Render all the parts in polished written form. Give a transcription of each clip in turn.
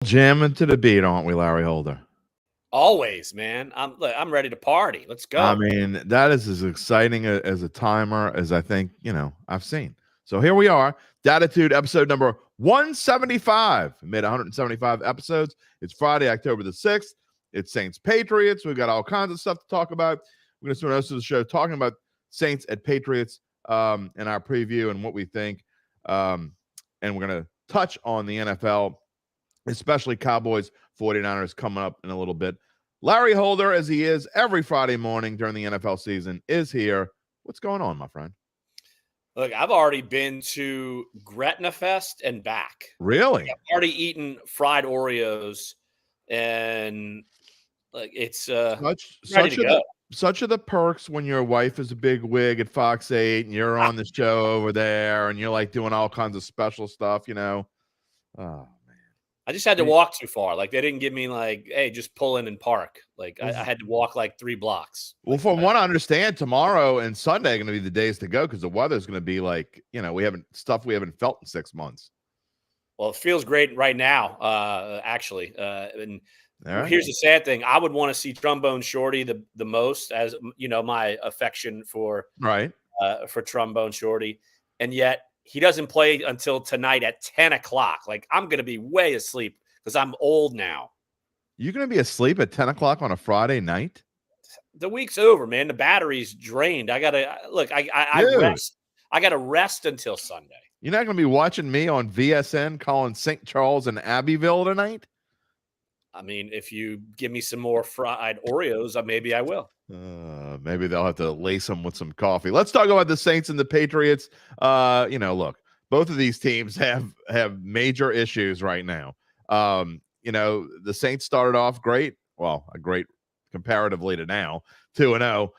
Jamming to the beat, aren't we, Larry Holder? Always, man. I'm ready to party. Let's I go. mean, that is as exciting as a timer as I think, I've seen. So here we are, Dattitude episode number 175. We made 175 episodes. It's Friday, October the 6th. It's Saints Patriots. We've got all kinds of stuff to talk about. We're going to spend most of the show talking about Saints at Patriots in our preview and what we think. And we're going to touch on the NFL, especially Cowboys 49ers coming up in a little bit. Larry Holder, as he is every Friday morning during the NFL season, is here. What's going on, my friend? Look, I've already been to Gretna Fest and back. Really? I've already eaten fried Oreos, and like it's ready to go. Such are the perks when your wife is a big wig at Fox 8 and you're on the show over there and you're like doing all kinds of special stuff, Oh, man. I just had to walk too far. Like they didn't give me like, hey, just pull in and park. Like I had to walk like 3 blocks. Well, from what I understand, tomorrow and Sunday are going to be the days to go because the weather's going to be like, we haven't felt in 6 months. Well, it feels great right now, actually. And here's the sad thing. I would want to see Trombone Shorty the most, as my affection for Trombone Shorty. And yet he doesn't play until tonight at 10 o'clock. Like, I'm going to be way asleep because I'm old now. You're going to be asleep at 10 o'clock on a Friday night? The week's over, man. The battery's drained. I got to look. I rest. I got to rest until Sunday. You're not going to be watching me on VSN calling St. Charles and Abbeville tonight? I mean, if you give me some more fried Oreos, maybe I will. Maybe they'll have to lace them with some coffee. Let's talk about the Saints and the Patriots. Look, both of these teams have major issues right now. The Saints started off great. Well, great comparatively to now, 2-0.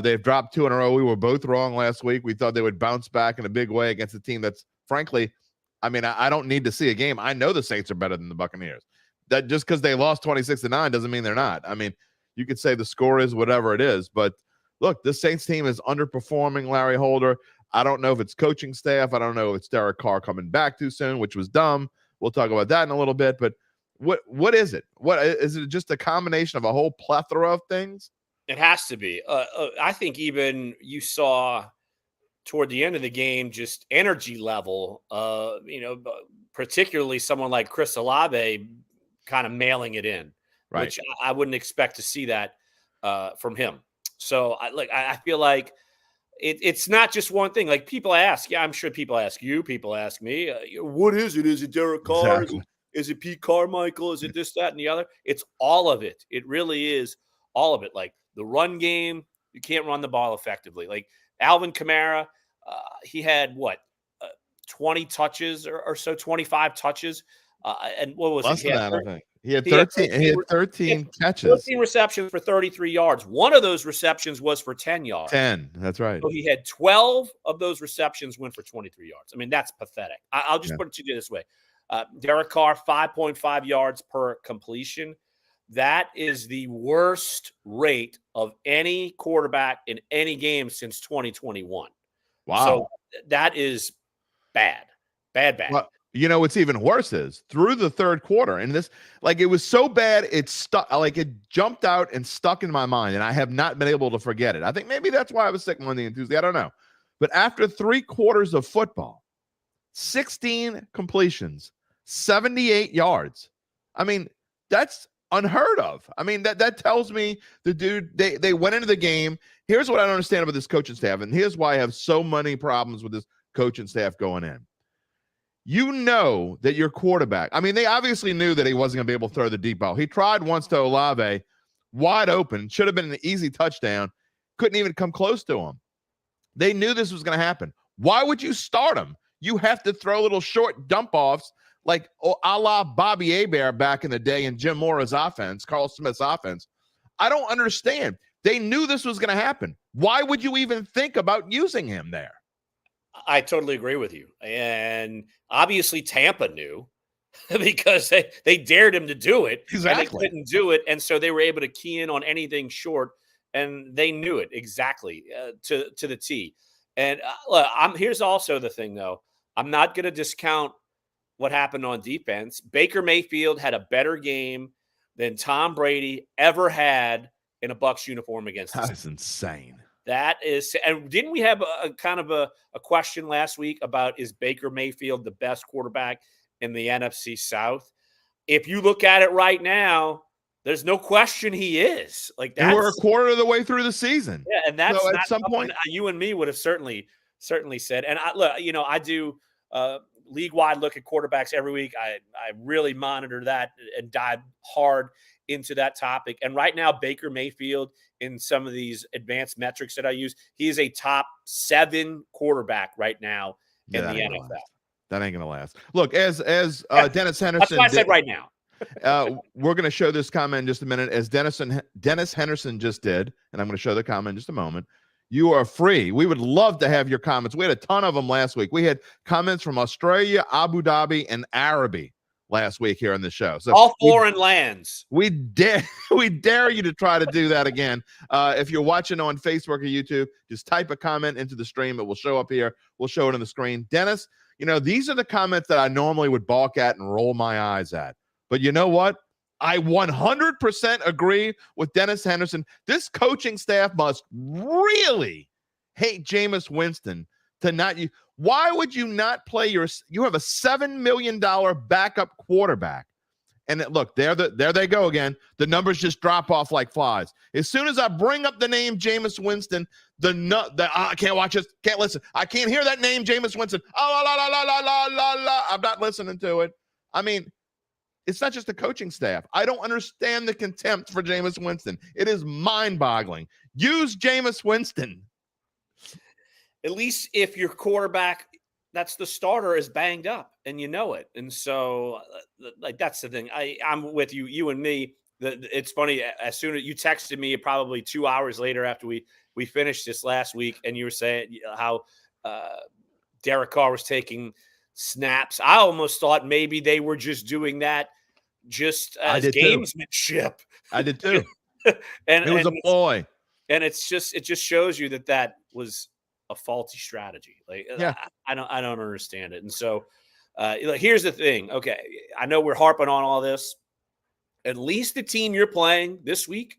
They've dropped 2 in a row. We were both wrong last week. We thought they would bounce back in a big way against a team that's, frankly, I don't need to see a game. I know the Saints are better than the Buccaneers. That just because they lost 26-9 doesn't mean they're not. You could say the score is whatever it is, but look, this Saints team is underperforming, Larry Holder. I don't know if it's coaching staff. I don't know if it's Derek Carr coming back too soon, which was dumb. We'll talk about that in a little bit, but what is it? What is it? Just a combination of a whole plethora of things? It has to be. I think even you saw toward the end of the game, just energy level, particularly someone like Chris Olave kind of mailing it in, which I wouldn't expect to see that from him. So I feel like it's not just one thing. Like people ask, I'm sure people ask you, people ask me, what is it? Is it Derek Carr? Exactly. Is it Pete Carmichael? Is it this, that, and the other? It's all of it. It really is all of it. Like the run game, you can't run the ball effectively. Like Alvin Kamara, he had 20 touches or so, 25 touches. And what was Less it? than that, I think. He had 13 catches. 13 receptions for 33 yards. One of those receptions was for 10 yards. 10, that's right. So he had 12 of those receptions went for 23 yards. That's pathetic. I'll just put it to you this way. Derek Carr, 5.5 yards per completion. That is the worst rate of any quarterback in any game since 2021. Wow. So that is bad. Bad. Well, what's even worse is through the third quarter, and this, it was so bad, it stuck, it jumped out and stuck in my mind, and I have not been able to forget it. I think maybe that's why I was sick Monday and Tuesday. I don't know. But after 3 quarters of football, 16 completions, 78 yards. That's unheard of. That tells me the dude, they went into the game. Here's what I don't understand about this coaching staff, and here's why I have so many problems with this coaching staff going in. That your quarterback, they obviously knew that he wasn't going to be able to throw the deep ball. He tried once to Olave, wide open, should have been an easy touchdown, couldn't even come close to him. They knew this was going to happen. Why would you start him? You have to throw little short dump-offs like a la Bobby Hebert back in the day in Jim Mora's offense, Carl Smith's offense. I don't understand. They knew this was going to happen. Why would you even think about using him there? I totally agree with you. And obviously Tampa knew because they dared him to do it. Exactly. And they couldn't do it. And so they were able to key in on anything short, and they knew it exactly to the T. And look, here's also the thing, though. I'm not going to discount what happened on defense. Baker Mayfield had a better game than Tom Brady ever had in a Bucs uniform against us. That's insane. That is, and didn't we have a kind of a question last week about, is Baker Mayfield the best quarterback in the NFC South? If you look at it right now, there's no question he is. Like, that's, and we're a quarter of the way through the season. Yeah, and that's so at some point you and me would have certainly said. And I do league-wide look at quarterbacks every week. I really monitor that and dive hard into that topic. And right now, Baker Mayfield, in some of these advanced metrics that I use, he is a top 7 quarterback right now in the NFL. That ain't gonna last. Look, as Dennis Henderson. That's why I said right now. We're going to show this comment in just a minute, as Dennis Henderson just did, and I'm going to show the comment in just a moment. You are free. We would love to have your comments. We had a ton of them last week. We had comments from Australia, Abu Dhabi, and Araby last week here on the show. So all foreign lands. We dare you to try to do that again. If you're watching on Facebook or YouTube, just type a comment into the stream. It will show up here. We'll show it on the screen. Dennis, these are the comments that I normally would balk at and roll my eyes at. But you know what? I 100% agree with Dennis Henderson. This coaching staff must really hate Jameis Winston to not you. Why would you not play you have a $7 million backup quarterback? And look, there they go again. The numbers just drop off like flies. As soon as I bring up the name Jameis Winston, I can't watch this, can't listen. I can't hear that name, Jameis Winston. Oh, la, la, la, la, la, la, la. I'm not listening to it. I mean, it's not just the coaching staff. I don't understand the contempt for Jameis Winston. It is mind-boggling. Use Jameis Winston. At least if your quarterback, that's the starter, is banged up, and you know it. And so, that's the thing. I'm with you. You and me. It's funny. As soon as you texted me, probably 2 hours later after we finished this last week, and you were saying how Derek Carr was taking snaps. I almost thought maybe they were just doing that just as gamesmanship. I did too. and it was a ploy. And it just shows you that was a faulty strategy. I don't understand it. And so here's the thing. Okay, I know we're harping on all this. At least the team you're playing this week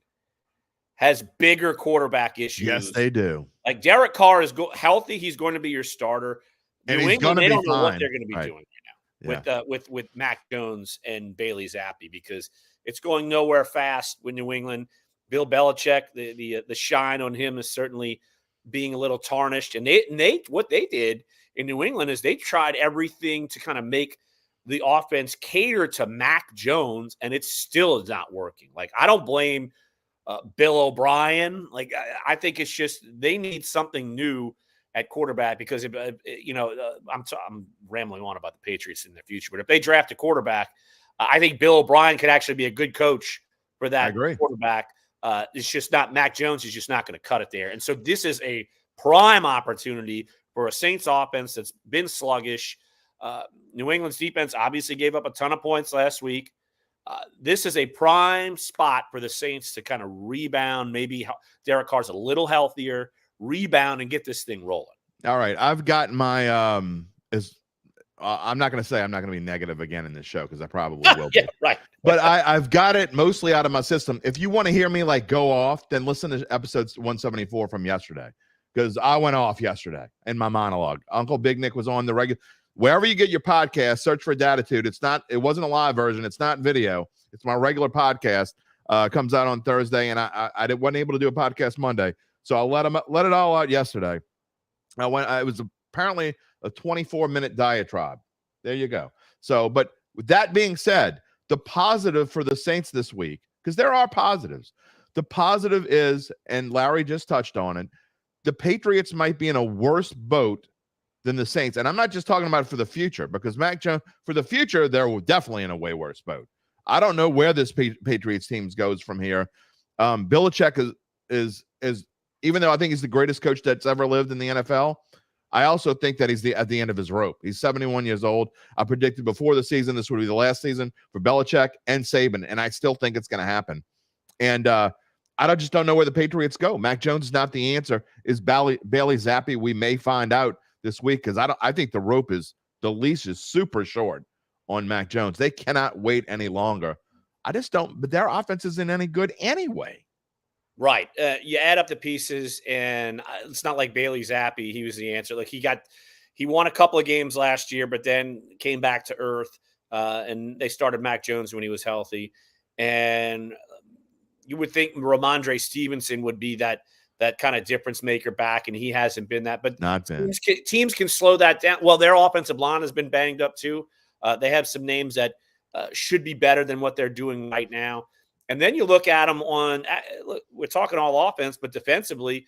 has bigger quarterback issues. Yes, they do. Like, Derek Carr is healthy. He's going to be your starter. And New England, they don't know what they're going to be doing right now with Mac Jones and Bailey Zappi, because it's going nowhere fast with New England. Bill Belichick, the shine on him is certainly being a little tarnished. And they what they did in New England is they tried everything to kind of make the offense cater to Mac Jones, and it still is not working. Like, I don't blame Bill O'Brien. Like, I think it's just they need something new at quarterback, because I'm rambling on about the Patriots in the future, but if they draft a quarterback, I think Bill O'Brien could actually be a good coach for that quarterback. It's just not Mac Jones. He's just not going to cut it there. And so this is a prime opportunity for a Saints offense that's been sluggish. New England's defense obviously gave up a ton of points last week. This is a prime spot for the Saints to kind of rebound. Maybe Derek Carr's a little healthier, rebound, and get this thing rolling. All right. I've got my I'm not going to say I'm not going to be negative again in this show, because I probably will be. Yeah, right. But I've got it mostly out of my system. If you want to hear me go off, then listen to episode 174 from yesterday, because I went off yesterday in my monologue. Uncle Big Nick was on the regular. Wherever you get your podcast, search for Dattitude. It wasn't a live version. It's not video. It's my regular podcast. Comes out on Thursday, and I wasn't able to do a podcast Monday. So I let it all out yesterday. It was apparently a 24-minute diatribe. There you go. So, but with that being said, the positive for the Saints this week, because there are positives. The positive is, and Larry just touched on it, the Patriots might be in a worse boat than the Saints. And I'm not just talking about it for the future, because Mac Jones, for the future, they're definitely in a way worse boat. I don't know where this Patriots team goes from here. Belichick is even though I think he's the greatest coach that's ever lived in the NFL, I also think that he's at the end of his rope. He's 71 years old. I predicted before the season this would be the last season for Belichick and Saban, and I still think it's going to happen. And I just don't know where the Patriots go. Mac Jones is not the answer. Is Bailey Zappi? We may find out this week, because I think the leash is super short on Mac Jones. They cannot wait any longer. I just don't, but their offense isn't any good anyway. Right. You add up the pieces, and it's not like Bailey Zappi. He was the answer. Like he won a couple of games last year, but then came back to earth, and they started Mac Jones when he was healthy. And you would think Ramondre Stevenson would be that kind of difference maker back, and he hasn't been that. But not been. Teams can slow that down. Well, their offensive line has been banged up too. They have some names that should be better than what they're doing right now. And then you look at them look, we're talking all offense, but defensively,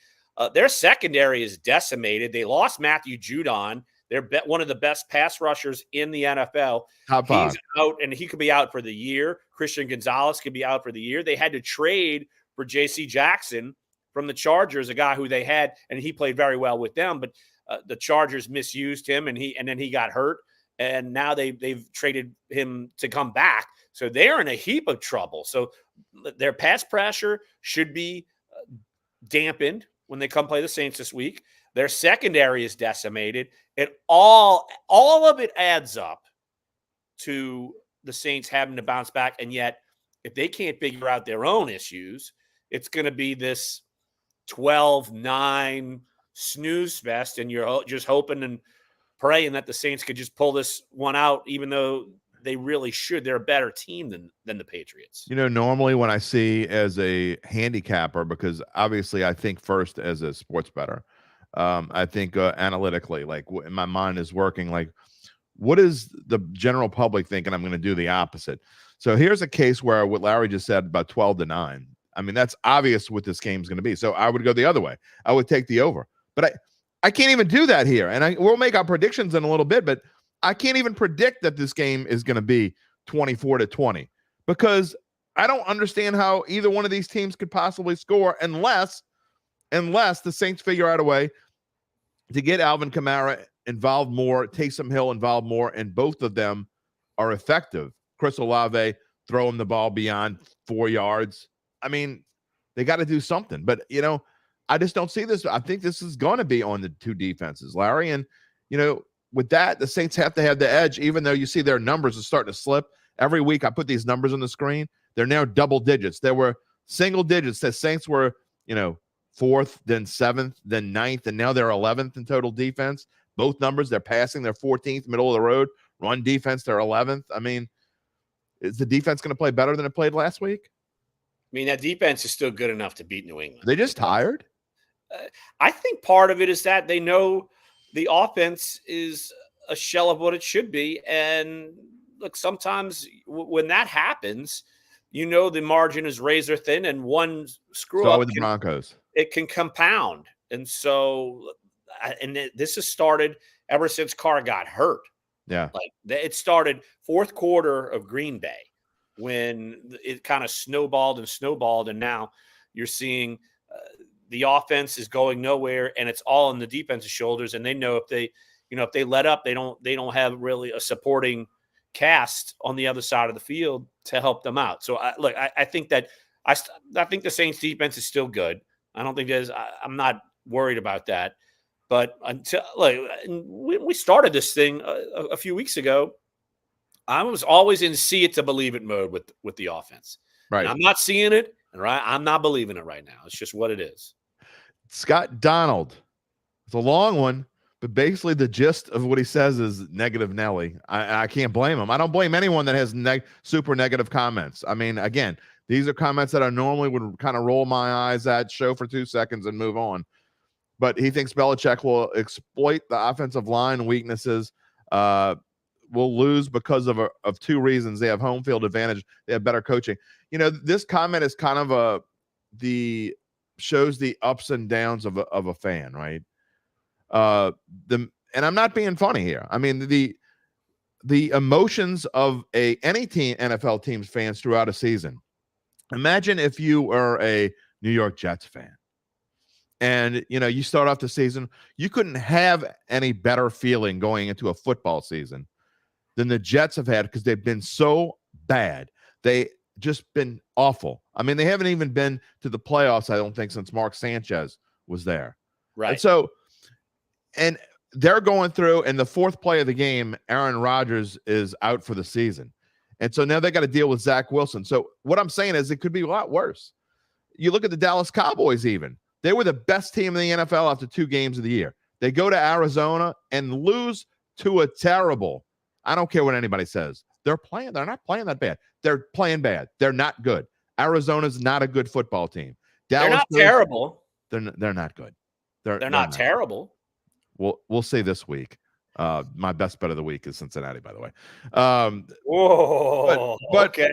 their secondary is decimated. They lost Matthew Judon. They're one of the best pass rushers in the NFL. He's out, and he could be out for the year. Christian Gonzalez could be out for the year. They had to trade for J.C. Jackson from the Chargers, a guy who they had, and he played very well with them. But the Chargers misused him, and then he got hurt. And now they've traded him to come back. So they're in a heap of trouble. So their pass pressure should be dampened when they come play the Saints this week. Their secondary is decimated. All of it adds up to the Saints having to bounce back. And yet, if they can't figure out their own issues, it's going to be this 12-9 snooze fest. And you're just hoping and praying that the Saints could just pull this one out, even though they really should. They're a better team than the Patriots. Normally when I see as a handicapper, because obviously I think first as a sports bettor, I think analytically, like my mind is working, like what is the general public thinking? I'm going to do the opposite. So here's a case where what Larry just said about 12-9. I mean, that's obvious what this game is going to be. So I would go the other way. I would take the over, but I can't even do that here. And we'll make our predictions in a little bit, but I can't even predict that this game is going to be 24-20 because I don't understand how either one of these teams could possibly score unless the Saints figure out a way to get Alvin Kamara involved more, Taysom Hill involved more, and both of them are effective. Chris Olave throwing the ball beyond 4 yards. I mean, they got to do something. But, I just don't see this. I think this is going to be on the two defenses, Larry. And, with that, the Saints have to have the edge, even though you see their numbers are starting to slip. Every week I put these numbers on the screen. They're now double digits. There were single digits. The Saints were, 4th, then 7th, then 9th, and now they're 11th in total defense. Both numbers, they're passing. They're 14th, middle of the road. Run defense, they're 11th. I mean, is the defense going to play better than it played last week? I mean, that defense is still good enough to beat New England. They just tired? I think part of it is that they know the offense is a shell of what it should be. And look, sometimes when that happens, the margin is razor thin, and one screw up with the Broncos. It can compound. And so, this has started ever since Carr got hurt. Yeah. Like it started fourth quarter of Green Bay when it kind of snowballed. And now you're seeing the offense is going nowhere, and it's all on the defense's shoulders. And they know if they let up, they don't have really a supporting cast on the other side of the field to help them out. So I think that I think the Saints defense is still good. I don't think I'm not worried about that. But until we started this thing a few weeks ago, I was always in see it to believe it mode with the offense. Right. And I'm not seeing it, and I'm not believing it right now. It's just what it is. Scott Donald. It's a long one, but basically the gist of what he says is negative Nelly. I can't blame him. I don't blame anyone that has super negative comments. I mean, again, these are comments that I normally would kind of roll my eyes at, show for 2 seconds, and move on. But he thinks Belichick will exploit the offensive line weaknesses. Will lose because of 2 reasons. They have home field advantage. They have better coaching. This comment is kind of shows the ups and downs of a fan, right? And I'm not being funny here. I mean, the emotions of any team, NFL team's fans throughout a season. Imagine if you were a New York Jets fan. And, you start off the season, you couldn't have any better feeling going into a football season than the Jets have had because they've been so bad. They just been awful. I mean, they haven't even been to the playoffs, I don't think, since Mark Sanchez was there. Right. And so, and they're going through, and the fourth play of the game, Aaron Rodgers is out for the season. And so now they got to deal with Zach Wilson. So what I'm saying is it could be a lot worse. You look at the Dallas Cowboys even. They were the best team in the NFL after 2 games of the year. They go to Arizona and lose to a terrible, I don't care what anybody says. They're not playing that bad. They're playing bad. They're not good. Arizona's not a good football team. They're not terrible. They're not good. They're not terrible. We'll see this week. My best bet of the week is Cincinnati, by the way. Whoa. Okay.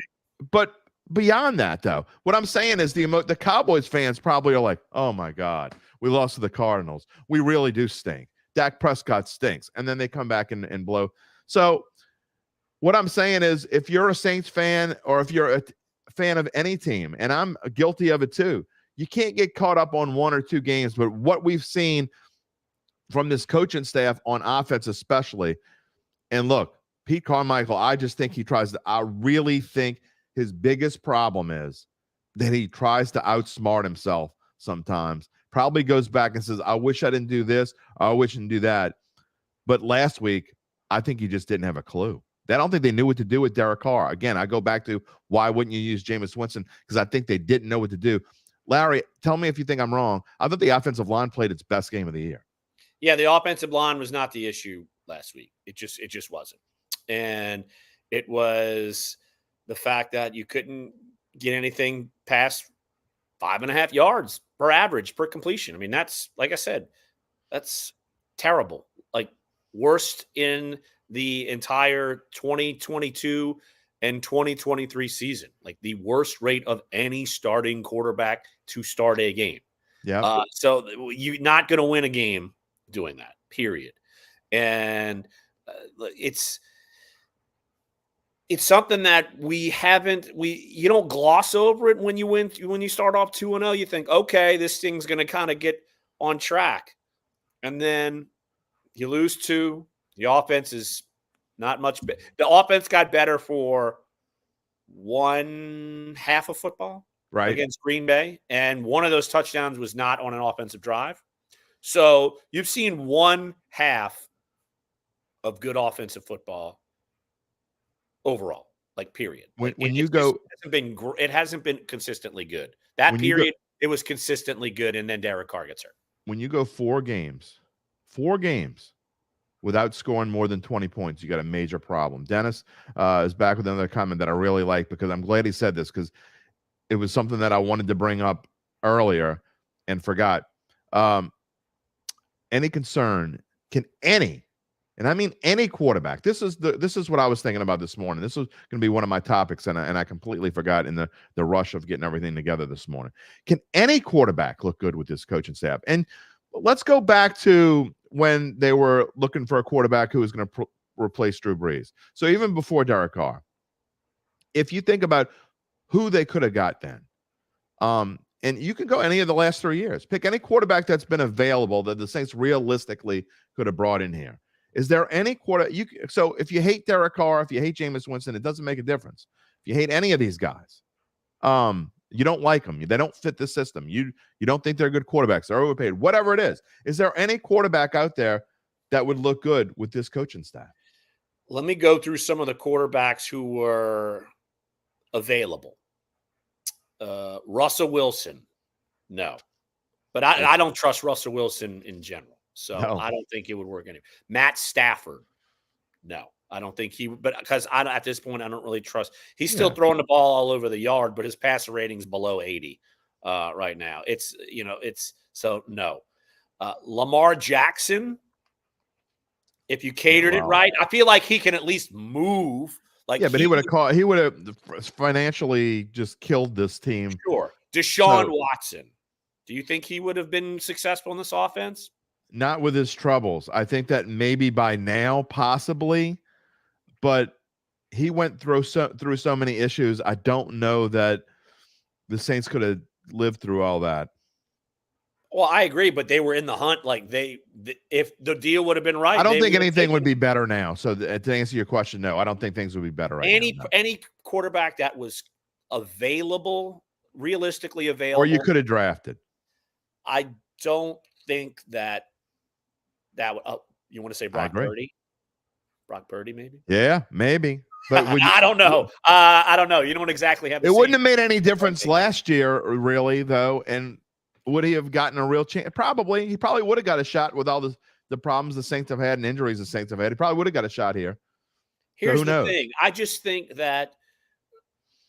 But beyond that, though, what I'm saying is the Cowboys fans probably are like, oh, my God, we lost to the Cardinals. We really do stink. Dak Prescott stinks. And then they come back and blow. So what I'm saying is if you're a Saints fan or if you're a fan of any team, and I'm guilty of it too, you can't get caught up on 1 or 2 games. But what we've seen from this coaching staff on offense especially, and look, Pete Carmichael, I really think his biggest problem is that he tries to outsmart himself sometimes. Probably goes back and says, I wish I didn't do this. I wish I didn't do that. But last week, I think he just didn't have a clue. I don't think they knew what to do with Derek Carr. Again, I go back to why wouldn't you use Jameis Winston? Because I think they didn't know what to do. Larry, tell me if you think I'm wrong. I thought the offensive line played its best game of the year. Yeah, the offensive line was not the issue last week. It just wasn't. And it was the fact that you couldn't get anything past 5.5 yards per average per completion. I mean, that's, like I said, that's terrible. Like worst in the entire 2022 and 2023 season. Like the worst rate of any starting quarterback to start a game. Yeah. So you're not going to win a game doing that, period. And it's something that you don't gloss over it when you start off 2-0. You think, okay, this thing's going to kind of get on track. And then you lose 2. The offense is not much. The offense got better for 1/2 of football against Green Bay. And one of those touchdowns was not on an offensive drive. So you've seen 1/2 of good offensive football overall, like period. It hasn't been consistently good. That period, it was consistently good, and then Derek Carr gets hurt. When you go 4 games without scoring more than 20 points, you got a major problem. Dennis is back with another comment that I really like because I'm glad he said this because it was something that I wanted to bring up earlier and forgot. Any concern and I mean any quarterback. This is what I was thinking about this morning. This was going to be one of my topics, and I completely forgot in the rush of getting everything together this morning. Can any quarterback look good with this coaching staff? And let's go back to when they were looking for a quarterback who was going to replace Drew Brees. So even before Derek Carr, if you think about who they could have got then, and you can go any of the last 3 years. Pick any quarterback that's been available that the Saints realistically could have brought in here. Is there any so if you hate Derek Carr, if you hate Jameis Winston, it doesn't make a difference. If you hate any of these guys, you don't like them. They don't fit the system. You don't think they're good quarterbacks. They're overpaid. Whatever it is there any quarterback out there that would look good with this coaching staff? Let me go through some of the quarterbacks who were available. Russell Wilson, no. But I don't trust Russell Wilson in general. So no. I don't think it would work anyway. Matt Stafford, no. I don't think because at this point, I don't really trust. He's still throwing the ball all over the yard, but his passer rating's below 80 right now. So no. Lamar Jackson, if you catered it right, I feel like he can at least move. But he would have financially just killed this team. Sure. Deshaun Watson. Do you think he would have been successful in this offense? Not with his troubles. I think that maybe by now, possibly, but he went through so many issues. I don't know that the Saints could have lived through all that. Well, I agree, but they were in the hunt. Like if the deal would have been right, I don't think anything would be better now. So to answer your question, no, I don't think things would be better right now. Any quarterback that was available, realistically available, or you could have drafted. I don't think that would. You want to say Brock Purdy? Brock Purdy, maybe? Yeah, maybe. But I don't know. I don't know. You don't exactly have. It wouldn't have made any difference last year, really, though. And would he have gotten a real chance? Probably. He probably would have got a shot with all the problems the Saints have had and injuries the Saints have had. He probably would have got a shot here. Here's the thing. I just think that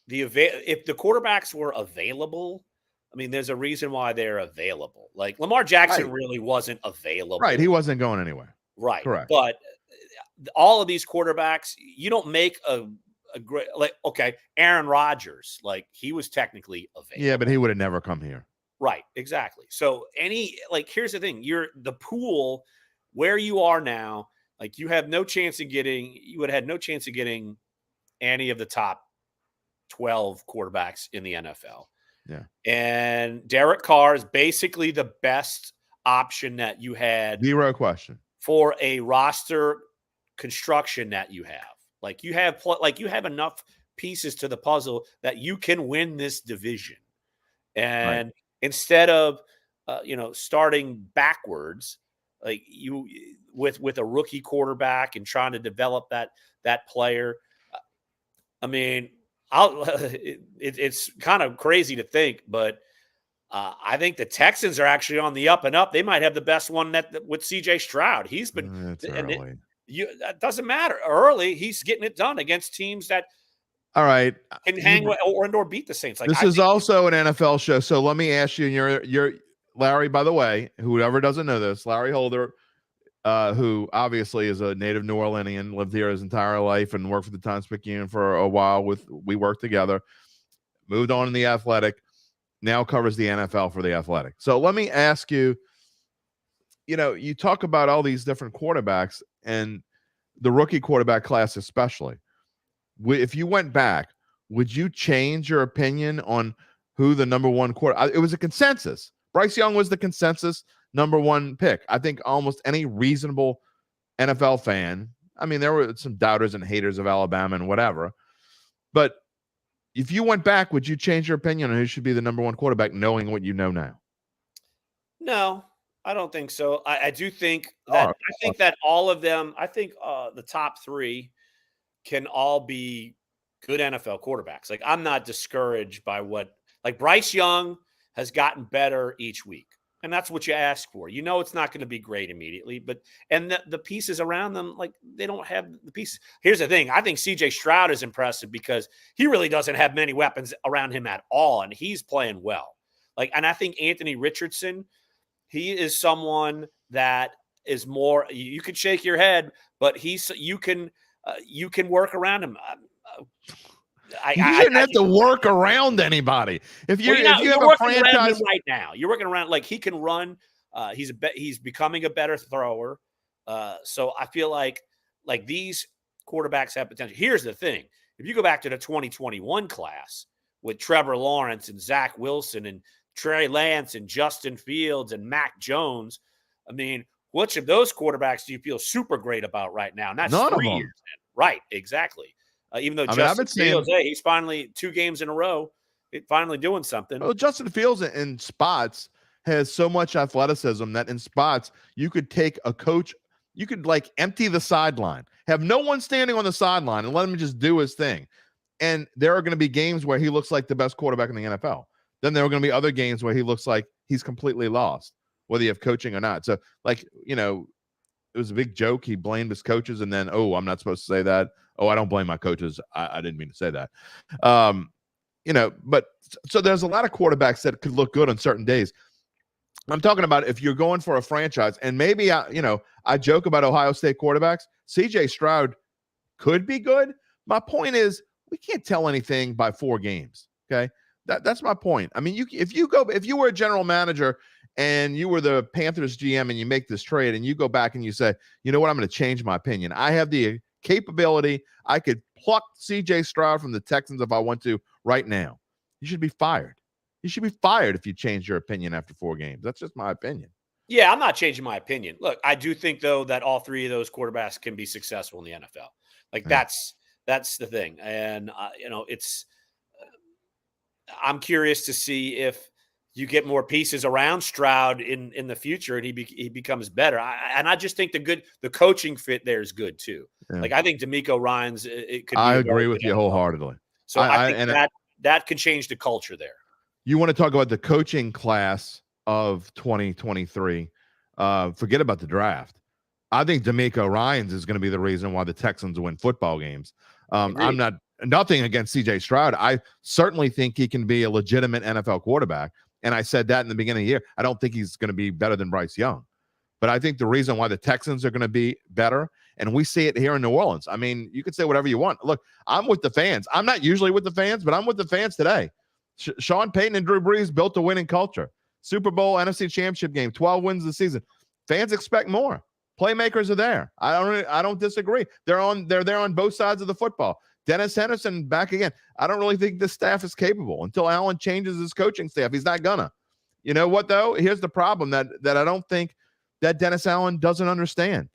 if the quarterbacks were available, I mean, there's a reason why they're available. Like Lamar Jackson really wasn't available. Right. He wasn't going anywhere. Right. Correct. But all of these quarterbacks, you don't make a great, like, okay, Aaron Rodgers, like he was technically available. Yeah, but he would have never come here. Right. Exactly. So here's the thing. The pool where you are now, like you would have had no chance of getting any of the top 12 quarterbacks in the NFL. Yeah. And Derek Carr is basically the best option that you had. Zero question. For a roster construction that you have. Like you have enough pieces to the puzzle that you can win this division. And instead of starting backwards, like you with a rookie quarterback and trying to develop that player. I mean, it's kind of crazy to think, but I think the Texans are actually on the up and up. They might have the best one with C.J. Stroud. He's been that doesn't matter. Early, he's getting it done against teams that can hang with or beat the Saints. Like this is also an NFL show, so let me ask you. And you're Larry, by the way, whoever doesn't know this, Larry Holder, who obviously is a native New Orleanian, lived here his entire life and worked for the Times-Picayune for a while. We worked together, moved on in the Athletic, now covers the NFL for the Athletic. So let me ask you, you talk about all these different quarterbacks and the rookie quarterback class especially. If you went back, would you change your opinion on who the number one quarterback? It was a consensus. Bryce Young was the consensus number one pick. I think almost any reasonable NFL fan, I mean, there were some doubters and haters of Alabama and whatever, but if you went back, would you change your opinion on who should be the number one quarterback knowing what you know now? No, I don't think so. I do think that that all of them, the top three can all be good NFL quarterbacks. Like I'm not discouraged by Bryce Young has gotten better each week. And that's what you ask for. It's not going to be great immediately, but the pieces around them, like they don't have the pieces. Here's the thing. I think CJ Stroud is impressive because he really doesn't have many weapons around him at all. And he's playing well. And I think Anthony Richardson, he is someone that is more, you could shake your head, but you can work around him. You shouldn't have to work around anybody. If you have a franchise right now, you're working around like he can run. He's becoming a better thrower. So I feel like these quarterbacks have potential. Here's the thing: if you go back to the 2021 class with Trevor Lawrence and Zach Wilson and Trey Lance and Justin Fields and Mac Jones, I mean, which of those quarterbacks do you feel super great about right now? And that's none 3 of them. years in. Right, exactly. Even though Justin Fields, he's finally 2 games in a row, finally doing something. Well, Justin Fields in spots has so much athleticism that in spots you could take a coach, you could empty the sideline, have no one standing on the sideline and let him just do his thing. And there are going to be games where he looks like the best quarterback in the NFL. Then there are going to be other games where he looks like he's completely lost, whether you have coaching or not. So it was a big joke. He blamed his coaches and then, I'm not supposed to say that. I don't blame my coaches. I didn't mean to say that. But so there's a lot of quarterbacks that could look good on certain days. I'm talking about if you're going for a franchise, and maybe I joke about Ohio State quarterbacks. CJ Stroud could be good. My point is we can't tell anything by 4 games. Okay, that's my point. I mean, if you were a general manager and you were the Panthers GM and you make this trade and you go back and you say, you know what, I'm going to change my opinion. I have the capability. I could pluck CJ Stroud from the Texans if I want to right now. You should be fired. You should be fired if you change your opinion after 4 games. That's just my opinion. Yeah, I'm not changing my opinion. Look, I do think though that all 3 of those quarterbacks can be successful in the NFL. That's the thing. And it's I'm curious to see if you get more pieces around Stroud in the future, and he becomes better. I just think the coaching fit there is good too. Yeah. Like I think D'Amico Ryans, it could. I agree with you wholeheartedly. So I think that could change the culture there. You want to talk about the coaching class of 2023? Forget about the draft. I think D'Amico Ryans is going to be the reason why the Texans win football games. I'm nothing against CJ Stroud. I certainly think he can be a legitimate NFL quarterback. And I said that in the beginning of the year. I don't think he's going to be better than Bryce Young. But I think the reason why the Texans are going to be better, and we see it here in New Orleans. I mean, you could say whatever you want. Look, I'm with the fans. I'm not usually with the fans, but I'm with the fans today. Sean Payton and Drew Brees built a winning culture. Super Bowl, NFC Championship game, 12 wins this season. Fans expect more. Playmakers are there. I don't disagree. They're there on both sides of the football. Dennis Henderson back again. I don't really think this staff is capable until Allen changes his coaching staff. He's not gonna. You know what though? Here's the problem that I don't think that Dennis Allen doesn't understand.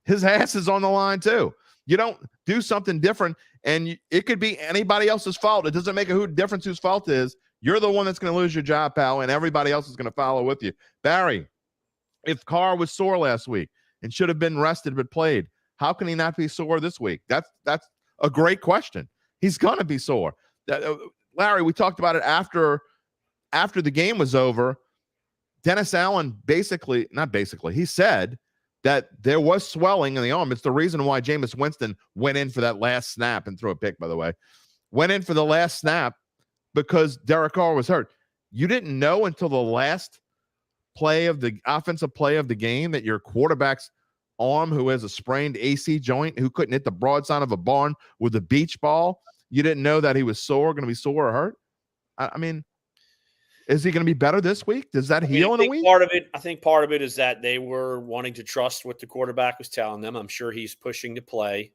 His ass is on the line too. You don't do something different, and it could be anybody else's fault. It doesn't make a difference whose fault it is. You're the one that's going to lose your job, pal, and everybody else is going to follow with you. Barry, if Carr was sore last week and should have been rested but played, how can he not be sore this week? That's a great question. He's going to be sore. Larry, we talked about it after the game was over. Dennis Allen he said that there was swelling in the arm. It's the reason why Jameis Winston went in for that last snap and threw a pick, by the way. Went in for the last snap because Derek Carr was hurt. You didn't know until the last offensive play of the game that your quarterback's arm, who has a sprained AC joint, who couldn't hit the broadside of a barn with a beach ball, you didn't know that he was going to be sore or hurt? I mean, is he going to be better this week? Does that heal in a week? I think part of it is that they were wanting to trust what the quarterback was telling them. I'm sure he's pushing to play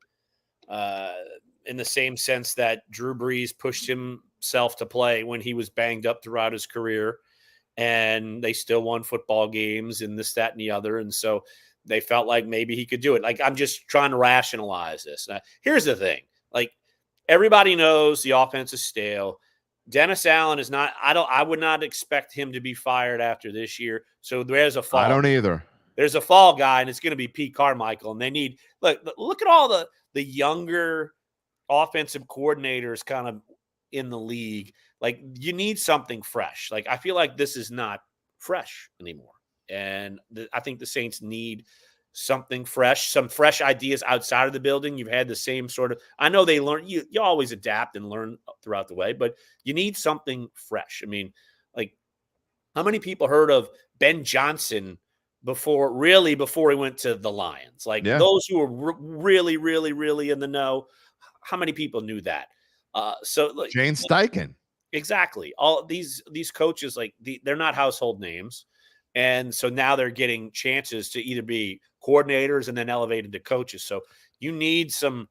in the same sense that Drew Brees pushed himself to play when he was banged up throughout his career, and they still won football games and this, that, and the other. And so they felt like maybe he could do it. Like, I'm just trying to rationalize this. Now, here's the thing. Like, everybody knows the offense is stale. Dennis Allen is not – I would not expect him to be fired after this year. So there's a fall. I don't either. There's a fall guy, and it's going to be Pete Carmichael. And they need – look at all the younger offensive coordinators kind of in the league. Like, you need something fresh. Like, I feel like this is not fresh anymore. And I think the Saints need something fresh, some fresh ideas outside of the building. You've had the same sort of – I know they learn – you always adapt and learn throughout the way, but you need something fresh. I mean, like, how many people heard of Ben Johnson before he went to the Lions? Like, those who were really, really, really in the know, how many people knew that? Like, Jane Steichen. Exactly. All these coaches, like, they're not household names. And so now they're getting chances to either be coordinators and then elevated to coaches. So you need some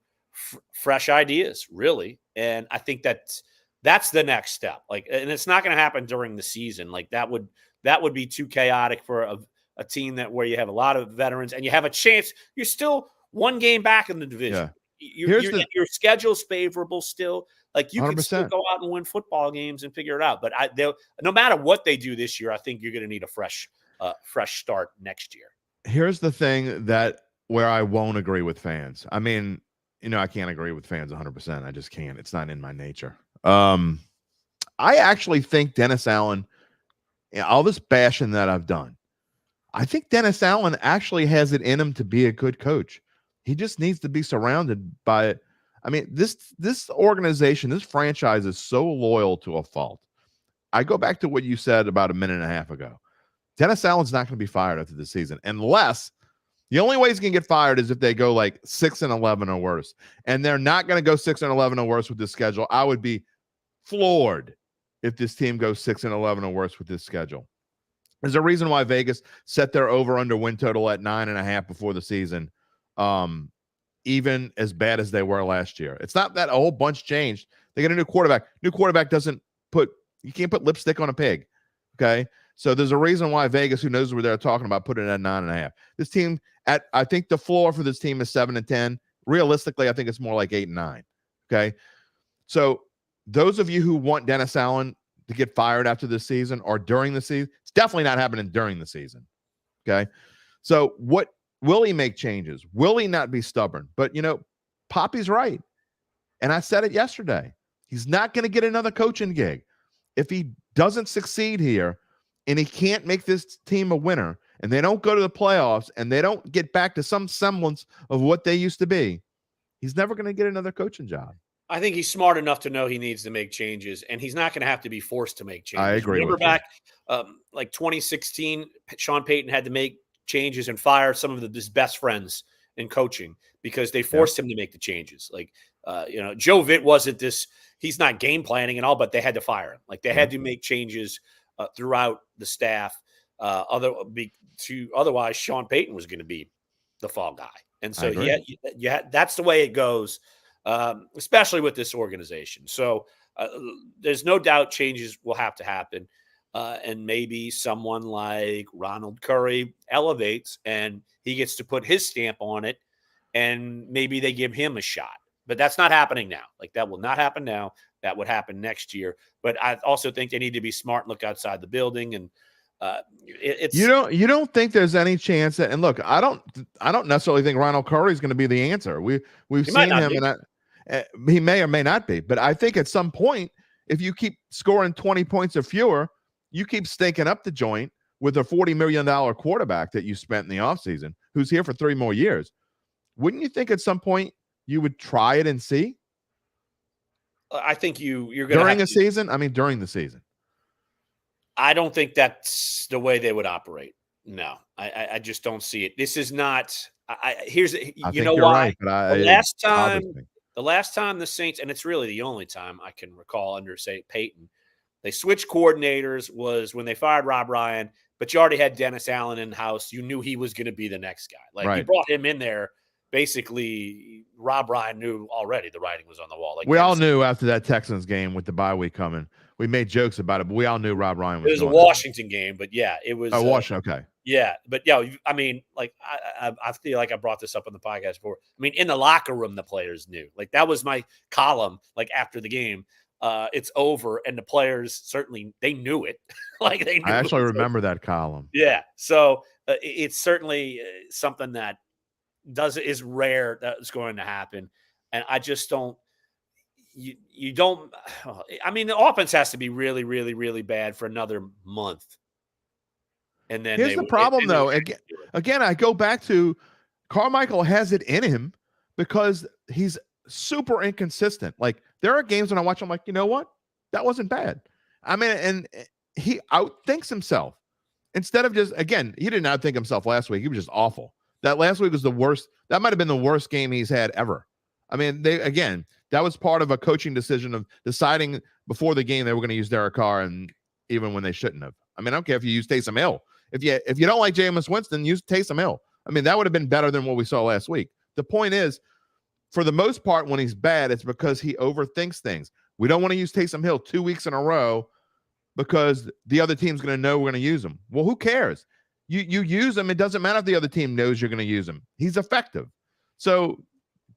fresh ideas, really. And I think that's the next step. Like, and it's not going to happen during the season. Like, that would be too chaotic for a team where you have a lot of veterans and you have a chance. You're still one game back in the division. Yeah. Your schedule's favorable still. Like, you 100%. Can still go out and win football games and figure it out. But no matter what they do this year, I think you're going to need a fresh start next year. Here's the thing where I won't agree with fans. I mean, I can't agree with fans 100%. I just can't. It's not in my nature. I actually think Dennis Allen, all this bashing that I've done, I think Dennis Allen actually has it in him to be a good coach. He just needs to be surrounded by it. I mean, this organization, this franchise is so loyal to a fault. I go back to what you said about a minute and a half ago. Dennis Allen's not going to be fired after the season unless the only way he's going to get fired is if they go like 6-11 or worse. And they're not going to go 6-11 or worse with this schedule. I would be floored if this team goes 6-11 or worse with this schedule. There's a reason why Vegas set their over-under win total at 9.5 before the season. Even as bad as they were last year. It's not that a whole bunch changed. They get a new quarterback. New quarterback you can't put lipstick on a pig. Okay. So there's a reason why Vegas, who knows what they're talking about, put it at 9.5. This team I think the floor for this team is 7-10. Realistically, I think it's more like 8-9. Okay. So those of you who want Dennis Allen to get fired after the season or during the season. It's definitely not happening during the season. Okay. So will he make changes? Will he not be stubborn? But, Poppy's right. And I said it yesterday. He's not going to get another coaching gig. If he doesn't succeed here and he can't make this team a winner and they don't go to the playoffs and they don't get back to some semblance of what they used to be, he's never going to get another coaching job. I think he's smart enough to know he needs to make changes, and he's not going to have to be forced to make changes. I agree. Remember back like 2016, Sean Payton had to make changes and fire some of his best friends in coaching because they forced him to make the changes. Like, Joe Vitt wasn't this – he's not game planning and all, but they had to fire him. Like, they had to make changes throughout the staff. Otherwise, Sean Payton was going to be the fall guy. And so, that's the way it goes. Especially with this organization. So there's no doubt changes will have to happen. And maybe someone like Ronald Curry elevates and he gets to put his stamp on it and maybe they give him a shot. But that's not happening now. Like, that will not happen now. That would happen next year. But I also think they need to be smart and look outside the building. And it's you don't think there's any chance that, and look, I don't necessarily think Ronald Curry is going to be the answer. We've seen him and he may or may not be, but I think at some point, if you keep scoring 20 points or fewer, you keep stinking up the joint with a $40 million quarterback that you spent in the offseason, who's here for 3 more years. Wouldn't you think at some point you would try it and see? I think you're going to during a season. I mean, during the season. I don't think that's the way they would operate. No, I just don't see it. This is not. Here's you know why. Right, the last time the Saints, and it's really the only time I can recall under, say, Peyton, they switched coordinators was when they fired Rob Ryan, but you already had Dennis Allen in house. You knew he was going to be the next guy. Like, you brought him in there. Basically, Rob Ryan knew already the writing was on the wall. Like, we all knew after that Texans game with the bye week coming. We made jokes about it, but we all knew Rob Ryan was. It was a Washington game, but yeah, it was. Oh, Washington, okay. Yeah, but yeah, I mean, like I feel like I brought this up on the podcast before. I mean, in the locker room, the players knew. Like, that was my column. Like, after the game, it's over, and the players certainly they knew it. Like, they knew. I actually remember that column. Yeah, so it's certainly something that is rare that's going to happen, and I just don't. You don't. I mean, the offense has to be really, really, really bad for another month. And then here's the problem, though. Again, I go back to Carmichael has it in him because he's super inconsistent. Like, there are games when I watch him, like, you know what? That wasn't bad. I mean, and he outthinks himself instead of just, again, he didn't outthink himself last week. He was just awful. That last week was the worst. That might have been the worst game he's had ever. I mean, that was part of a coaching decision of deciding before the game they were going to use Derek Carr, and even when they shouldn't have. I mean, I don't care if you use Taysom Hill. If you don't like Jameis Winston, use Taysom Hill. I mean, that would have been better than what we saw last week. The point is, for the most part, when he's bad, it's because he overthinks things. We don't want to use Taysom Hill 2 weeks in a row because the other team's going to know we're going to use him. Well, who cares? You use him. It doesn't matter if the other team knows you're going to use him. He's effective. So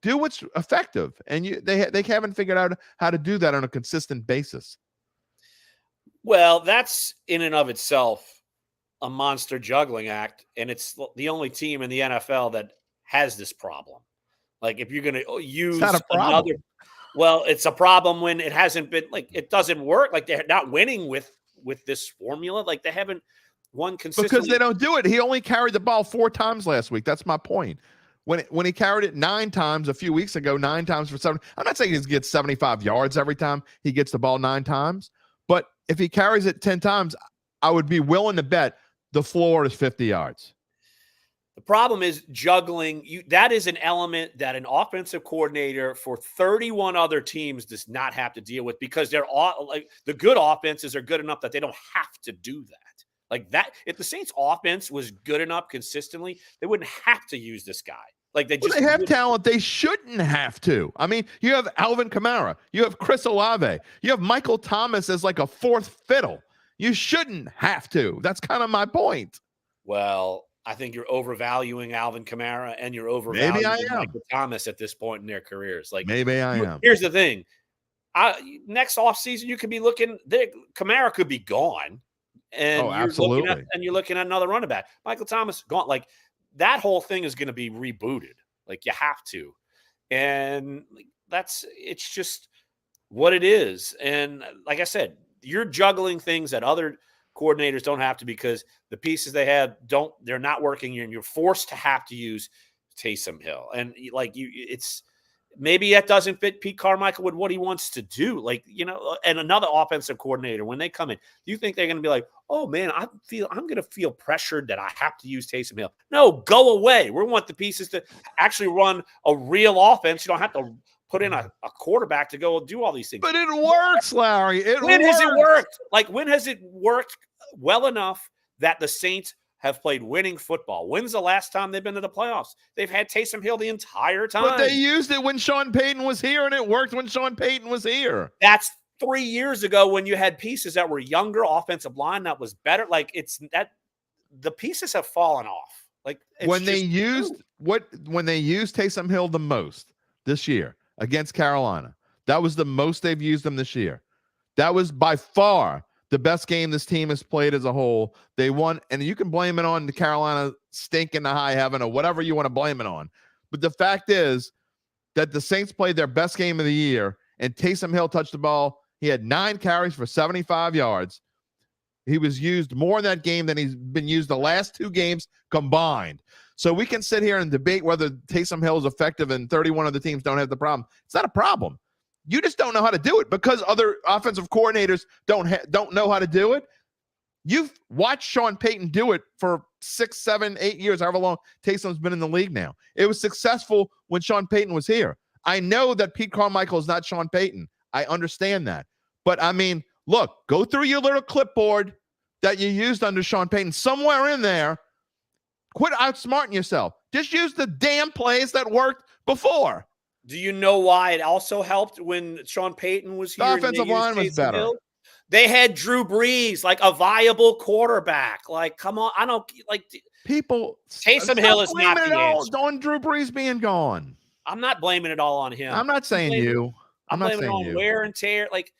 do what's effective. And they haven't figured out how to do that on a consistent basis. Well, that's in and of itself a monster juggling act, and it's the only team in the NFL that has this problem. Like, if you're going to use another, well, it's a problem when it hasn't been, like, it doesn't work. Like, they're not winning with this formula. Like, they haven't won consistently because they don't do it. He only carried the ball 4 times last week. That's my point. When he carried it 9 times a few weeks ago, 9 times for 7. I'm not saying he gets 75 yards every time he gets the ball 9 times, but if he carries it 10 times, I would be willing to bet the floor is 50 yards. The problem is juggling. That is an element that an offensive coordinator for 31 other teams does not have to deal with, because they're all, like, the good offenses are good enough that they don't have to do that. Like that, if the Saints offense was good enough consistently, they wouldn't have to use this guy. Like, they have talent. They shouldn't have to. I mean, you have Alvin Kamara, you have Chris Olave, you have Michael Thomas as like a 4th fiddle. You shouldn't have to. That's kind of my point. Well, I think you're overvaluing Alvin Kamara and you're overvaluing Michael Thomas at this point in their careers. Like, maybe I am. Here's the thing. Next offseason, you could be looking. Kamara could be gone, and absolutely. You're looking at another running back. Michael Thomas gone. Like that whole thing is going to be rebooted. Like you have to, and it's just what it is. And like I said, you're juggling things that other coordinators don't have to because the pieces they have they're not working, and you're forced to have to use Taysom Hill. And it's maybe that doesn't fit Pete Carmichael with what he wants to do. Like, and another offensive coordinator, when they come in, do you think they're going to be like, oh man, I'm going to feel pressured that I have to use Taysom Hill? No, go away. We want the pieces to actually run a real offense. You don't have to put in a quarterback to go do all these things. But it works, Larry. When has it worked? Like, when has it worked well enough that the Saints have played winning football? When's the last time they've been to the playoffs? They've had Taysom Hill the entire time. But they used it when Sean Payton was here, and it worked when Sean Payton was here. That's 3 years ago when you had pieces that were younger, offensive line that was better. Like, the pieces have fallen off. Like, when they used Taysom Hill the most this year against Carolina, that was the most they've used him this year. That was by far the best game this team has played as a whole. They won, and you can blame it on the Carolina stinking to high heaven or whatever you want to blame it on. But the fact is that the Saints played their best game of the year, and Taysom Hill touched the ball. He had 9 carries for 75 yards. He was used more in that game than he's been used the last 2 games combined. So we can sit here and debate whether Taysom Hill is effective and 31 of the teams don't have the problem. It's not a problem. You just don't know how to do it because other offensive coordinators don't know how to do it. You've watched Sean Payton do it for 6, 7, 8 years, however long Taysom's been in the league now. It was successful when Sean Payton was here. I know that Pete Carmichael is not Sean Payton. I understand that. But, I mean, look, go through your little clipboard that you used under Sean Payton. Somewhere in there, quit outsmarting yourself. Just use the damn plays that worked before. Do you know why it also helped when Sean Payton was here? The offensive line was better. Hill? They had Drew Brees, like a viable quarterback. Like, come on. I don't like people. Taysom Hill is not the answer. On Drew Brees being gone. I'm not blaming it all on him. I'm not saying you. I'm blaming it on wear and tear. Like,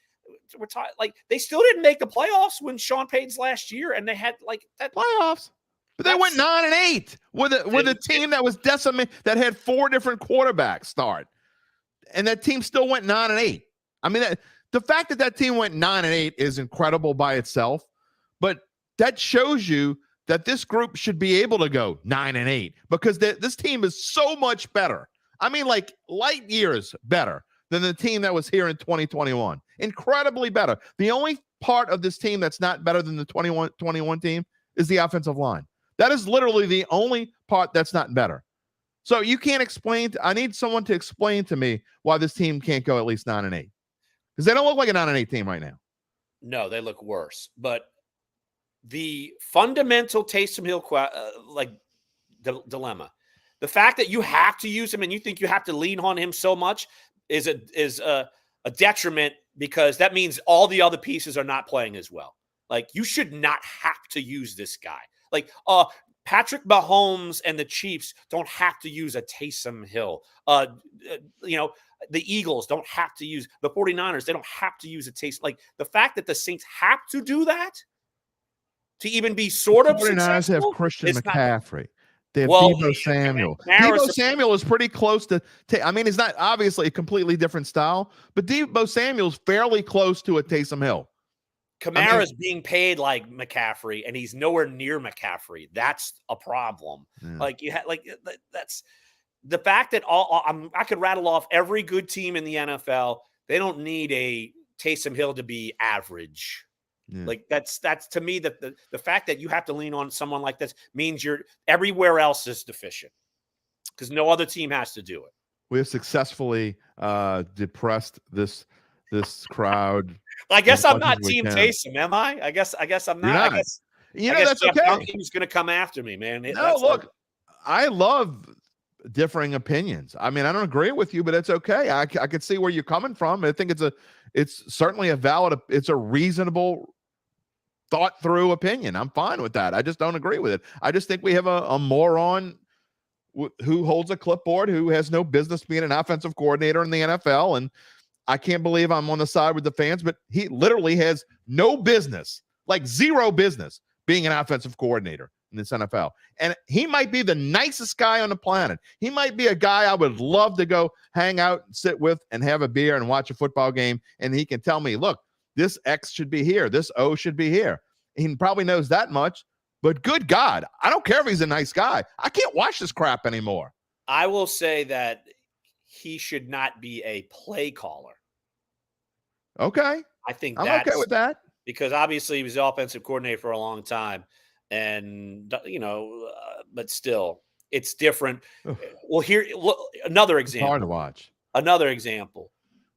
we're talking, like they still didn't make the playoffs when Sean Payton's last year, and they had like that playoffs. But they went 9-8 with a team that was decimated, that had 4 different quarterbacks start. And that team still went 9-8. I mean, the fact that team went 9-8 is incredible by itself, but that shows you that this group should be able to go 9-8 because this team is so much better. I mean, like light years better than the team that was here in 2021. Incredibly better. The only part of this team that's not better than the 21 team is the offensive line. That is literally the only part that's not better. So you can't explain. I need someone to explain to me why this team can't go at least 9-8. Because they don't look like a 9-8 team right now. No, they look worse. But the fundamental Taysom Hill dilemma, the fact that you have to use him and you think you have to lean on him so much is a detriment because that means all the other pieces are not playing as well. Like you should not have to use this guy. Like Patrick Mahomes and the Chiefs don't have to use a Taysom Hill. The Eagles don't have to use the 49ers. They don't have to use a Taysom. Like the fact that the Saints have to do that to even be sort of successful. 49ers have Christian McCaffrey. They have Deebo Samuel. Deebo Samuel is pretty close to I mean, it's not obviously a completely different style, but Deebo Samuel's fairly close to a Taysom Hill. Kamara's being paid like McCaffrey, and he's nowhere near McCaffrey. That's a problem. Yeah. That's the fact that I could rattle off every good team in the NFL. They don't need a Taysom Hill to be average. Yeah. Like that's to me that the fact that you have to lean on someone like this means you're everywhere else is deficient because no other team has to do it. We have successfully depressed this crowd. I guess I'm not Team Taysom, am I? I guess I'm not. I guess that's okay. He's going to come after me, man. I love differing opinions. I mean, I don't agree with you, but it's okay. I can see where you're coming from. I think it's certainly it's a reasonable, thought through opinion. I'm fine with that. I just don't agree with it. I just think we have a moron who holds a clipboard who has no business being an offensive coordinator in the NFL, and I can't believe I'm on the side with the fans, but he literally has no business, like zero business, being an offensive coordinator in this NFL. And he might be the nicest guy on the planet. He might be a guy I would love to go hang out and sit with and have a beer and watch a football game. And he can tell me, look, this X should be here. This O should be here. He probably knows that much, but good God, I don't care if he's a nice guy. I can't watch this crap anymore. I will say that he should not be a play caller. Okay. I think I'm okay with that. Because obviously he was the offensive coordinator for a long time. And, but still, it's different. Well, another example. It's hard to watch. Another example.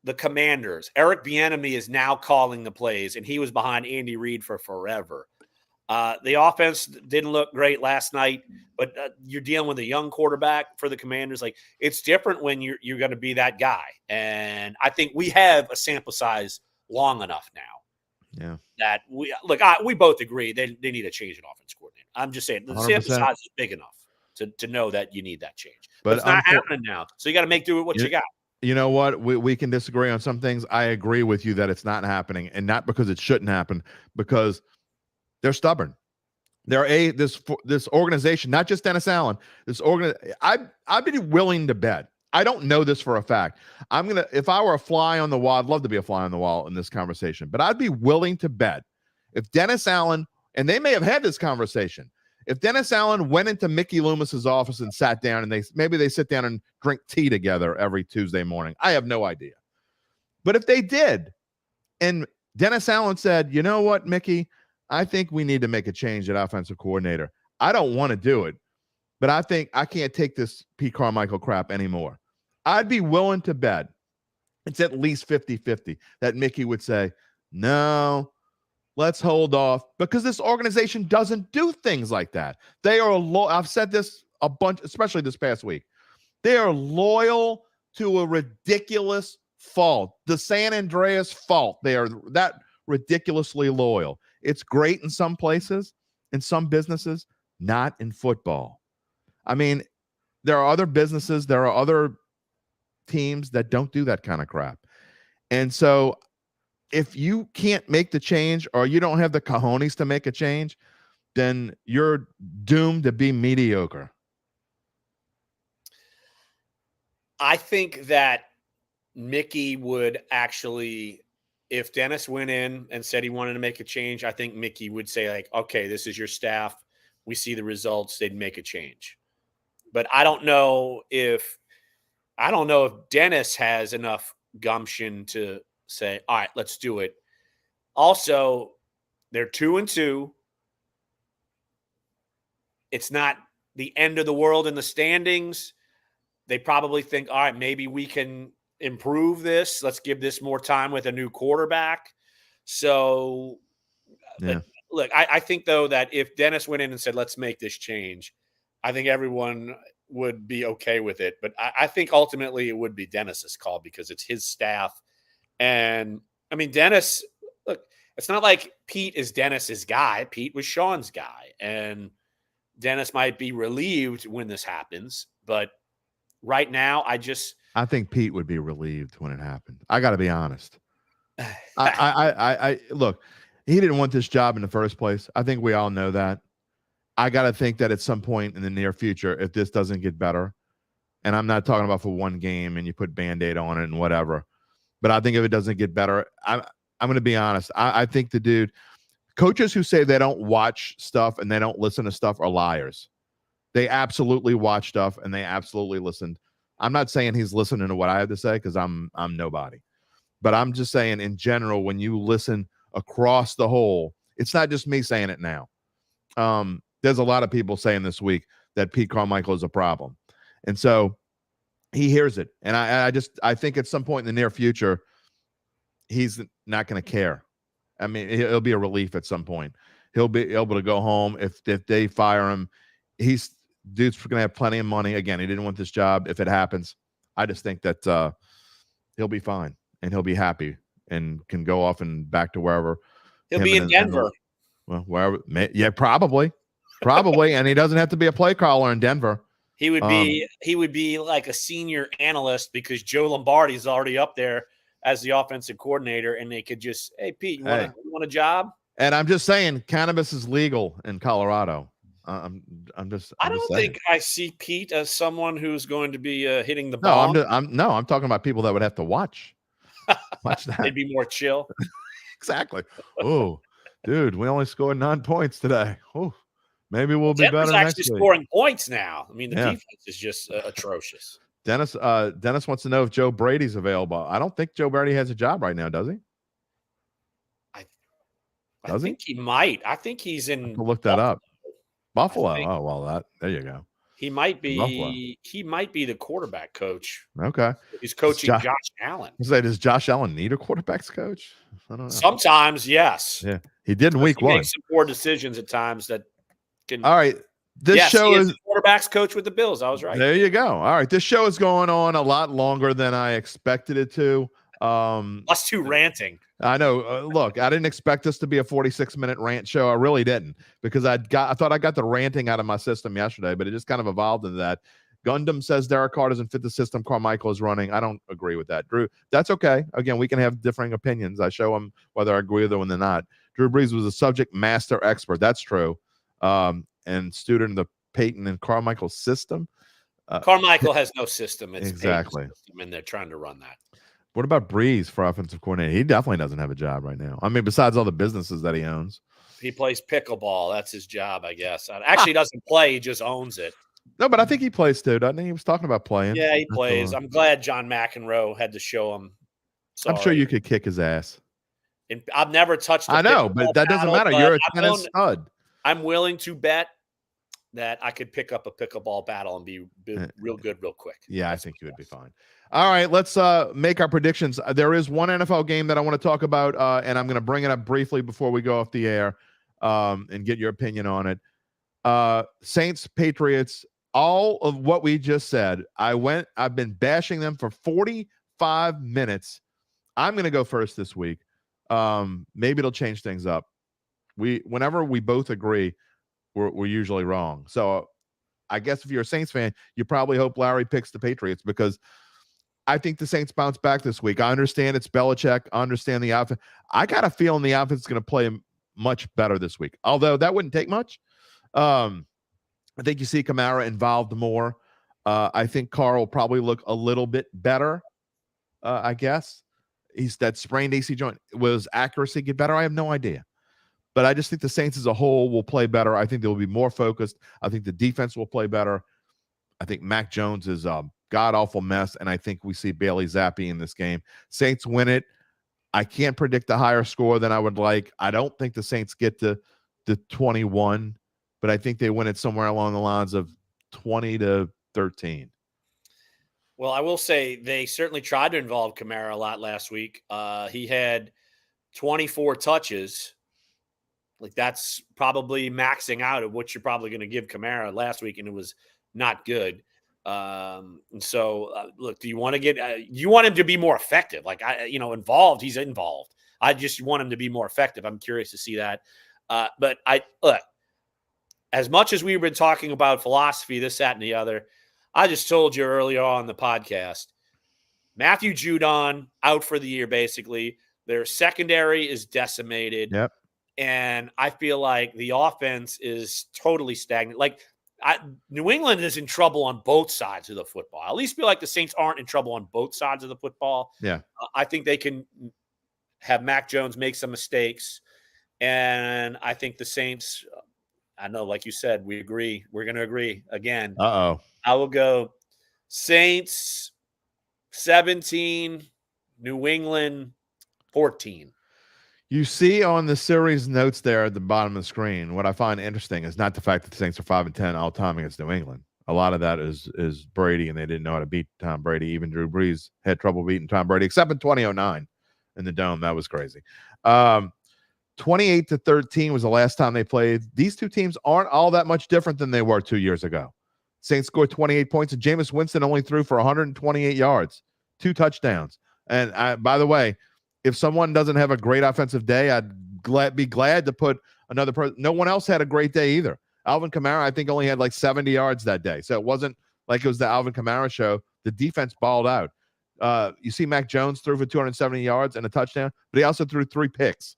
The Commanders. Eric Bieniemy is now calling the plays, and he was behind Andy Reid for forever. The offense didn't look great last night, but you're dealing with a young quarterback for the Commanders. Like, it's different when you're going to be that guy. And I think we have a sample size long enough now. Yeah. That we both agree they need a change in offense coordinator. I'm just saying the 100%. Sample size is big enough to know that you need that change. But it's not happening now. So you got to make do with what you got. You know what? We can disagree on some things. I agree with you that it's not happening, and not because it shouldn't happen, because they're stubborn. They're this organization, not just Dennis Allen. I'd be willing to bet. I don't know this for a fact. If I were a fly on the wall, I'd love to be a fly on the wall in this conversation, but I'd be willing to bet if Dennis Allen, and they may have had this conversation, if Dennis Allen went into Mickey Loomis's office and sat down, and they sit down and drink tea together every Tuesday morning. I have no idea. But if they did, and Dennis Allen said, you know what, Mickey, I think we need to make a change at offensive coordinator. I don't want to do it, but I think I can't take this Pete Carmichael crap anymore. I'd be willing to bet it's at least 50-50 that Mickey would say, no, let's hold off, because this organization doesn't do things like that. They are I've said this a bunch, especially this past week. They are loyal to a ridiculous fault, the San Andreas fault. They are that ridiculously loyal. It's great in some places, in some businesses, not in football. I mean, there are other businesses, there are other teams that don't do that kind of crap. And so if you can't make the change, or you don't have the cojones to make a change, then you're doomed to be mediocre. I think that Mickey would actually, if Dennis went in and said he wanted to make a change, I think Mickey would say, like, okay, this is your staff. We see the results. They'd make a change. But I don't know if Dennis has enough gumption to say, all right, let's do it. Also, they're 2-2. It's not the end of the world in the standings. They probably think, all right, maybe we can improve this. Let's give this more time with a new quarterback. So, yeah. Look, I think, though, that if Dennis went in and said, let's make this change, I think everyone would be okay with it. But I think ultimately it would be Dennis's call, because it's his staff. And, I mean, Dennis, look, it's not like Pete is Dennis's guy. Pete was Sean's guy. And Dennis might be relieved when this happens. But right now, I think Pete would be relieved when it happened. I got to be honest. I look, he didn't want this job in the first place. I think we all know that. I got to think that at some point in the near future, if this doesn't get better, and I'm not talking about for one game and you put Band-Aid on it and whatever, but I think if it doesn't get better, I'm going to be honest. I think the dude, coaches who say they don't watch stuff and they don't listen to stuff are liars. They absolutely watch stuff and they absolutely listen. I'm not saying he's listening to what I have to say, because I'm nobody. But I'm just saying, in general, when you listen across the whole, it's not just me saying it now. There's a lot of people saying this week that Pete Carmichael is a problem. And so he hears it. And I think at some point in the near future, he's not going to care. I mean, it'll be a relief at some point. He'll be able to go home. If they fire him, dude's going to have plenty of money. Again, he didn't want this job. If it happens, I just think that he'll be fine and he'll be happy and can go off and back to wherever. He'll be in Denver. Well, wherever. Yeah, probably. And he doesn't have to be a play caller in Denver. He would be like a senior analyst, because Joe Lombardi's already up there as the offensive coordinator, and they could just, hey, Pete, you want a job? And I'm just saying, cannabis is legal in Colorado. I don't think I see Pete as someone who's going to be hitting the ball. I'm talking about people that would have to watch that. They'd be more chill. Exactly. Oh, dude, we only scored 9 points today. Oh, maybe we'll be better next week. Scoring points now. I mean, the defense is just atrocious. Dennis wants to know if Joe Brady's available. I don't think Joe Brady has a job right now, does he? I think he might. I think he's in. Look that up. Buffalo. Oh, well, there you go. He might be. Buffalo. He might be the quarterback coach. Okay. He's coaching Josh Allen. Does Josh Allen need a quarterback's coach? I don't know. Sometimes, yes. Yeah, he did in week 1. Makes some poor decisions at times that can. All right. This show is the quarterback's coach with the Bills. I was right. There you go. All right. This show is going on a lot longer than I expected it to. Us two ranting. I know. Look, I didn't expect this to be a 46-minute rant show. I really didn't, because I thought I got the ranting out of my system yesterday, but it just kind of evolved into that. Gundam says Derek Carr doesn't fit the system Carmichael is running. I don't agree with that. Drew, that's okay. Again, we can have differing opinions. I show them whether I agree with them or not. Drew Brees was a subject master expert. That's true. And student of the Peyton and Carmichael system. Carmichael has no system. It's exactly. System, and they're trying to run that. What about Breeze for offensive coordinator? He definitely doesn't have a job right now. I mean, besides all the businesses that he owns. He plays pickleball. That's his job, I guess. Actually, he doesn't play. He just owns it. No, but I think he plays too, doesn't he? He was talking about playing. Yeah, he plays. I'm glad John McEnroe had to show him. Sorry. I'm sure you could kick his ass. And I've never touched. I know, but that doesn't matter. You're a tennis stud. I'm willing to bet that I could pick up a pickleball battle and be real good real quick. Yeah, I think you would be fine. All right, let's make our predictions. There is one NFL game that I want to talk about, and I'm going to bring it up briefly before we go off the air and get your opinion on it. Saints, Patriots, all of what we just said. I've been bashing them for 45 minutes. I'm going to go first this week. Maybe it'll change things up. Whenever we both agree, we're usually wrong. So I guess if you're a Saints fan, you probably hope Larry picks the Patriots, because I think the Saints bounce back this week. I understand it's Belichick. I understand the offense. I got a feeling the offense is going to play much better this week, although that wouldn't take much. I think you see Kamara involved more. I think Carr will probably look a little bit better, I guess. That sprained AC joint. Will his accuracy get better? I have no iddia. But I just think the Saints as a whole will play better. I think they will be more focused. I think the defense will play better. I think Mac Jones is a god-awful mess, and I think we see Bailey Zappi in this game. Saints win it. I can't predict a higher score than I would like. I don't think the Saints get to 21, but I think they win it somewhere along the lines of 20-13. Well, I will say they certainly tried to involve Kamara a lot last week. He had 24 touches. Like, that's probably maxing out of what you're probably going to give Kamara last week, and it was not good. And so, look, do you want to get you want him to be more effective? Like, involved. He's involved. I just want him to be more effective. I'm curious to see that. But look, as much as we've been talking about philosophy, this, that, and the other, I just told you earlier on the podcast, Matthew Judon out for the year, basically. Their secondary is decimated. Yep. And I feel like the offense is totally stagnant. Like, New England is in trouble on both sides of the football. I at least feel like the Saints aren't in trouble on both sides of the football. Yeah. I think they can have Mac Jones make some mistakes. And I think the Saints, I know, like you said, we agree. We're going to agree again. Uh-oh. I will go Saints 17, New England 14. You see on the series notes there at the bottom of the screen, what I find interesting is not the fact that the Saints are 5-10 all time against New England. A lot of that is Brady, and they didn't know how to beat Tom Brady. Even Drew Brees had trouble beating Tom Brady, except in 2009 in the Dome. That was crazy. 28-13 was the last time they played. These two teams aren't all that much different than they were 2 years ago. Saints scored 28 points, and Jameis Winston only threw for 128 yards, 2 touchdowns. And by the way, if someone doesn't have a great offensive day, I'd be glad to put another person. No one else had a great day either. Alvin Kamara, I think, only had like 70 yards that day. So it wasn't like it was the Alvin Kamara show. The defense balled out. You see Mac Jones threw for 270 yards and a touchdown, but he also threw 3 picks.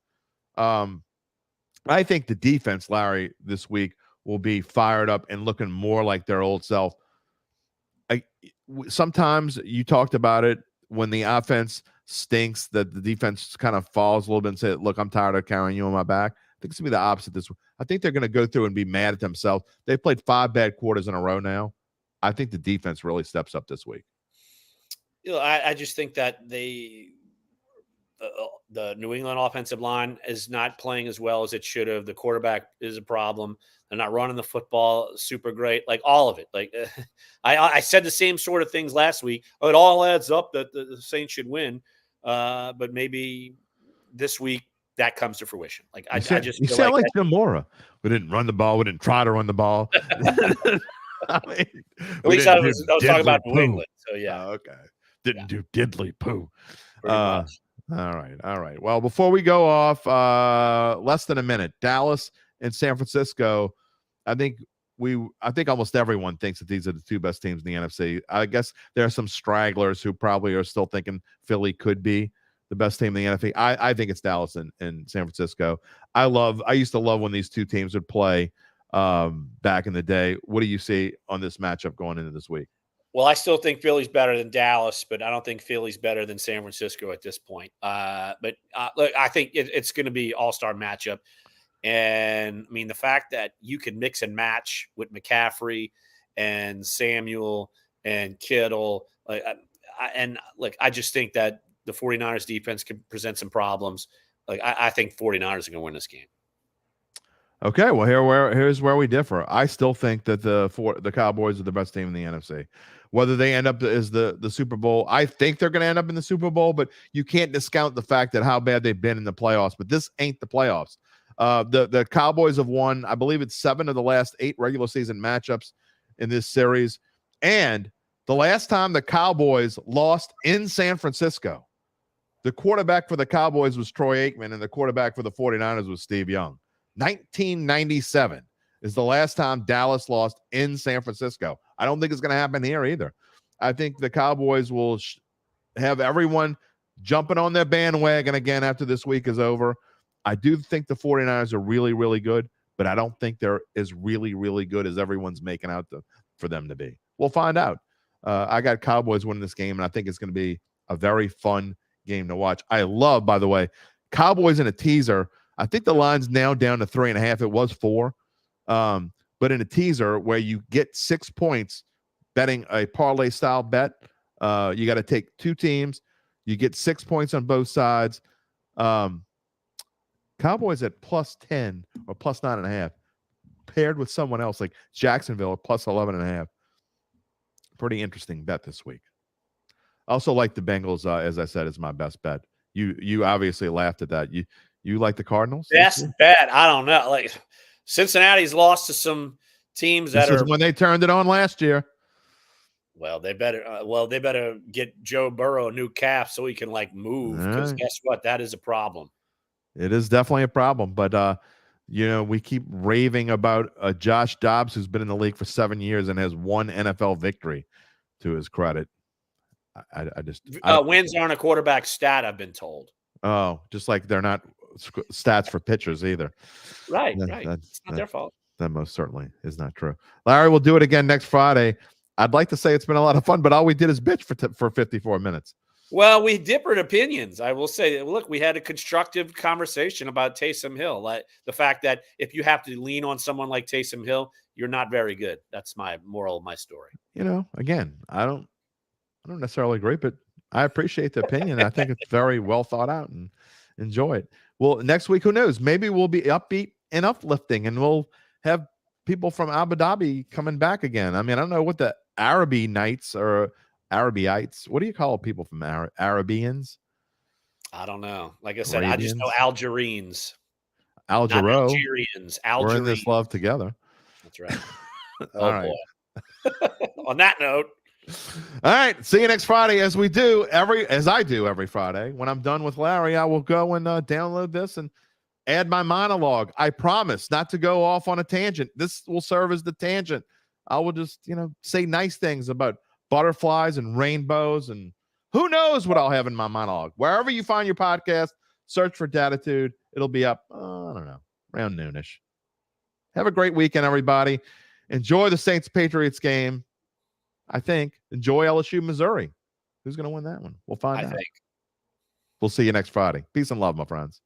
I think the defense, Larry, this week will be fired up and looking more like their old self. Sometimes you talked about it when the offense stinks, that the defense kind of falls a little bit and say, look, I'm tired of carrying you on my back. I think it's going to be the opposite this week. I think they're going to go through and be mad at themselves. They've played 5 bad quarters in a row now. I think the defense really steps up this week. I just think that the New England offensive line is not playing as well as it should have. The quarterback is a problem. They're not running the football super great, like all of it. Like I said the same sort of things last week. Oh, it all adds up that the Saints should win. But maybe this week that comes to fruition. Like I just you sound like Jim Mora. We didn't run the ball. We didn't try to run the ball. I mean, at least I was talking about New England. So yeah. Okay. Didn't do diddly poo. Much. All right. Well, before we go off, less than a minute. Dallas and San Francisco. I think almost everyone thinks that these are the 2 best teams in the NFC. I guess there are some stragglers who probably are still thinking Philly could be the best team in the NFC. I think it's Dallas and San Francisco. I used to love when these 2 teams would play back in the day. What do you see on this matchup going into this week? Well, I still think Philly's better than Dallas, but I don't think Philly's better than San Francisco at this point. Look, I think it's going to be all-star matchup. And, I mean, the fact that you can mix and match with McCaffrey and Samuel and Kittle, I just think that the 49ers defense can present some problems. Like, I think 49ers are going to win this game. Okay, well, here's where we differ. I still think that the Cowboys are the best team in the NFC. Whether they end up as the Super Bowl, I think they're going to end up in the Super Bowl, but you can't discount the fact that how bad they've been in the playoffs. But this ain't the playoffs. The Cowboys have won, I believe it's 7 of the last 8 regular season matchups in this series. And the last time the Cowboys lost in San Francisco, the quarterback for the Cowboys was Troy Aikman, and the quarterback for the 49ers was Steve Young. 1997 is the last time Dallas lost in San Francisco. I don't think it's going to happen here either. I think the Cowboys will have everyone jumping on their bandwagon again after this week is over. I do think the 49ers are really, really good, but I don't think they're as really, really good as everyone's making out for them to be. We'll find out. I got Cowboys winning this game, and I think it's going to be a very fun game to watch. I love, by the way, Cowboys in a teaser. I think the line's now down to 3.5. It was 4. But in a teaser where you get 6 points betting a parlay style bet, you got to take 2 teams. You get 6 points on both sides. Cowboys at +10 or +9.5 paired with someone else like Jacksonville at +11.5. Pretty interesting bet this week. I also like the Bengals, as I said, is my best bet. You obviously laughed at that. You like the Cardinals? Best bet? I don't know. Like Cincinnati's lost to some teams that this is when they turned it on last year. Well, they better get Joe Burrow a new calf so he can move. Because guess what? That is a problem. It is definitely a problem. But we keep raving about Josh Dobbs, who's been in the league for 7 years and has 1 NFL victory to his credit. Wins aren't a quarterback stat, I've been told. Oh, just like they're not stats for pitchers either. Right. It's not their fault. That most certainly is not true. Larry, we'll do it again next Friday. I'd like to say it's been a lot of fun, but all we did is bitch for 54 minutes. Well, we differed opinions. I will say, look, we had a constructive conversation about Taysom Hill. Like the fact that if you have to lean on someone like Taysom Hill, you're not very good. That's my moral of my story. Again, I don't necessarily agree, but I appreciate the opinion. I think it's very well thought out and enjoy it. Well, next week, who knows? Maybe we'll be upbeat and uplifting, and we'll have people from Abu Dhabi coming back again. I mean, I don't know what the Araby Nights or Arabyites. What do you call people from Arabians? I don't know. Like I said, Arabians? I just know Algerines. Algerians. We're in this love together. That's right. All right. On that note. All right. See you next Friday as I do every Friday. When I'm done with Larry, I will go and download this and add my monologue. I promise not to go off on a tangent. This will serve as the tangent. I will just, say nice things about butterflies and rainbows and Who knows what I'll have in my monologue? Wherever you find your podcast, search for Dattitude. It'll be up, I don't know, around noonish. Have a great weekend, everybody. Enjoy the Saints-Patriots game. I think. Enjoy LSU, Missouri. Who's going to win that one? We'll find out. I think. We'll see you next Friday. Peace and love, my friends.